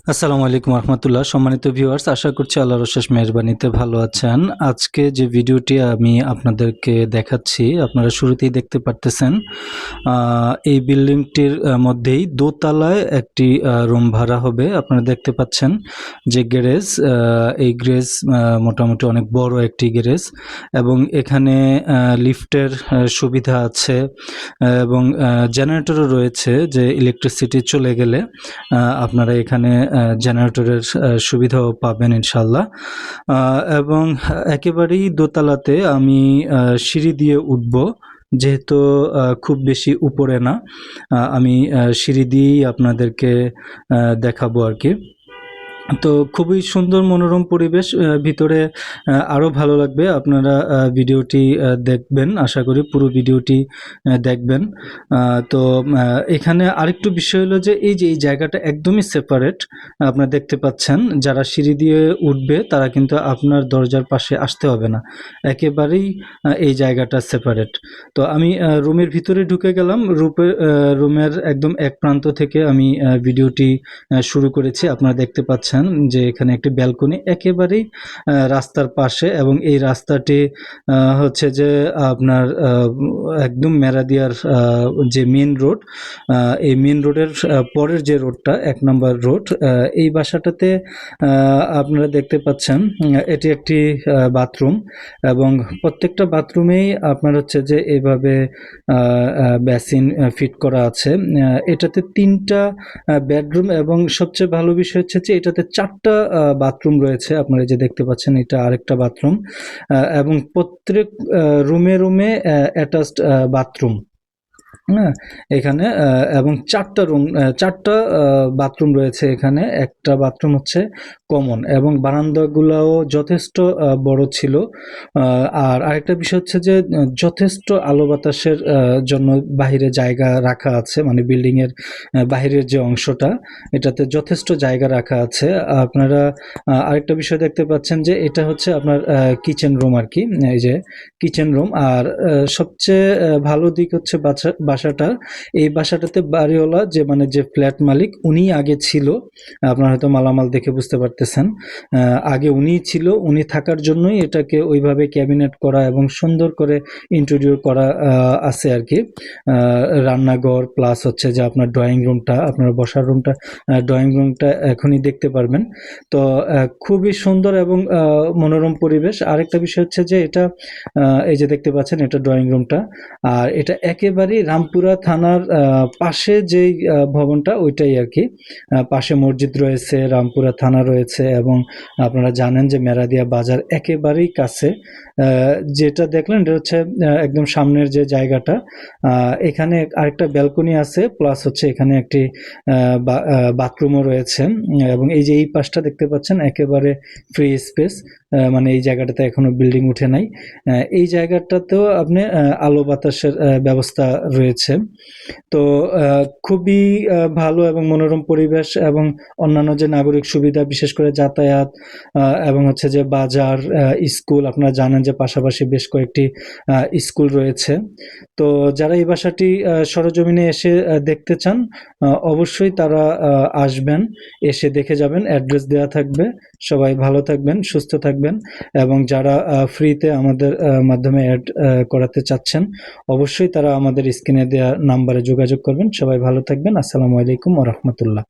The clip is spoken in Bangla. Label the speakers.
Speaker 1: আসসালামু আলাইকুম রহমতুল্লাহ। সম্মানিত ভিউয়ার্স, আশা করছি আল্লাহর অশেষ মেহেরবানিতে ভালো আছেন। আজকে যে ভিডিওটি আমি আপনাদেরকে দেখাচ্ছি, আপনারা শুরুতেই দেখতে পারতেছেন এই বিল্ডিংটির মধ্যেই দোতলায় একটি রুম ভাড়া হবে। আপনারা দেখতে পাচ্ছেন যে গ্যারেজ, এই গ্যারেজ মোটামুটি অনেক বড় একটি গ্যারেজ এবং এখানে লিফটের সুবিধা আছে এবং জেনারেটরও রয়েছে, যে ইলেকট্রিসিটি চলে গেলে আপনারা এখানে জেনারেটরের সুবিধাও পাবেন ইনশাল্লাহ। এবং একেবারেই দোতলাতে আমি সিঁড়ি দিয়ে উঠব, যেহেতু খুব বেশি উপরে না, আমি সিঁড়ি দিয়েই আপনাদেরকে দেখাবো আর কি। তো খুবই সুন্দর মনোরম পরিবেশ, ভিতরে আরও ভালো লাগবে। আপনারা ভিডিওটি দেখবেন, আশা করি পুরো ভিডিওটি দেখবেন। তো এখানে আরেকটু বিষয় হলো যে এই জায়গাটা একদমই সেপারেট। আপনারা দেখতে পাচ্ছেন, যারা সিঁড়ি দিয়ে উঠবে তারা কিন্তু আপনার দরজার পাশে আসতে হবে না, একেবারেই এই জায়গাটা সেপারেট। তো আমি রুমের ভিতরে ঢুকে গেলাম। রুমের একদম এক প্রান্ত থেকে আমি ভিডিওটি শুরু করেছি। আপনারা দেখতে পাচ্ছেন যে এখানে একটি ব্যালকনি একেবারেই রাস্তার পাশে, এবং এই রাস্তাটি হচ্ছে যে আপনার একদম মেরাদিয়ার যে মেন রোড, এই মেন রোডের পরের যে রোডটা 1 নম্বর রোড, এই বাসাটাতে আপনারা দেখতে পাচ্ছেন এটি একটি বাথরুম, এবং প্রত্যেকটা বাথরুমেই আপনার হচ্ছে যে এইভাবে বেসিন ফিট করা আছে। এটাতে 3টা বেডরুম, এবং সবচেয়ে ভালো বিষয় হচ্ছে যে এটাতে 4টা বাথরুম রয়েছে। আপনারা যে দেখতে পাচ্ছেন এটা আরেকটা বাথরুম, এবং প্রত্যেক রুমে রুমে অ্যাটাচড বাথরুম। হ্যাঁ, এখানে এবং 4টা বাথরুম রয়েছে এখানে। একটা বাথরুম হচ্ছে কমন, এবং বারান্দাগুলোও যথেষ্ট বড় ছিল। আর আরেকটা বিষয় হচ্ছে যে যথেষ্ট আলো বাতাসের জন্য বাহিরে জায়গা রাখা আছে, মানে বিল্ডিংয়ের বাহিরের যে অংশটা, এটাতে যথেষ্ট জায়গা রাখা আছে। আপনারা আরেকটা বিষয় দেখতে পাচ্ছেন যে এটা হচ্ছে আপনার কিচেন রুম আর কি, এই যে কিচেন রুম। আর সবচেয়ে ভালো দিক হচ্ছে বাসাটা, এই বাসাটাতে বাড়িওয়ালা যে ফ্ল্যাট মালিক, উনি আগে ছিল। আপনারা হয়তো মালামাল দেখে বুঝতে পারতেছেন, আগে উনিই ছিল। উনি থাকার জন্যই এটাকে ওইভাবে ক্যাবিনেট করা এবং সুন্দর করে ইন্টেরিয়র করা আছে আর কি। রান্নাঘর প্লাস হচ্ছে যে আপনার ড্রয়িং রুমটা, আপনার বসার রুমটা, ড্রয়িং রুমটা এখনই দেখতে পারবেন। তো খুবই সুন্দর এবং মনোরম পরিবেশ। আরেকটা বিষয় হচ্ছে যে এটা এই যে দেখতে পাচ্ছেন এটা ড্রয়িং রুমটা, আর এটা একেবারেই রামপুরা থানার পাশে যেই ভবনটা ওইটাই আর কি। পাশে মসজিদ রয়েছে, রামপুরা থানা রয়েছে, এবং আপনারা জানেন যে মেরাদিয়া বাজার একেবারেই কাছে। যেটা দেখলেন এটা হচ্ছে একদম সামনের যে জায়গাটা, এখানে আরেকটা ব্যালকনি আছে, প্লাস হচ্ছে এখানে একটি বাথরুমও রয়েছে। এবং এই যে এই পাশটা দেখতে পাচ্ছেন একেবারে ফ্রি স্পেস, মানে এই জায়গাটাতে এখনো বিল্ডিং উঠে নাই। এই জায়গাটাতেও আপনি আলো বাতাসের ব্যবস্থা রয়েছে। তো খুবই ভালো এবং মনোরম পরিবেশ, এবং অন্যান্য যে নাগরিক সুবিধা, বিশেষ করে যাতায়াত এবং হচ্ছে যে বাজার, স্কুল, আপনারা জানেন যে পাশাপাশি বেশ কয়েকটি স্কুল রয়েছে। তো যারা এই বাসাটি সরজমিনে এসে দেখতে চান, অবশ্যই তারা আসবেন, এসে দেখে যাবেন। অ্যাড্রেস দেওয়া থাকবে। সবাই ভালো থাকবেন, সুস্থ থাকবেন, এবং যারা ফ্রিতে আমাদের মাধ্যমে অ্যাড করাতে চাচ্ছেন, অবশ্যই তারা আমাদের স্ক্রিনে দেওয়া নাম্বারে যোগাযোগ করবেন। সবাই ভালো থাকবেন। আসসালামু আলাইকুম ওয়া রাহমাতুল্লাহ।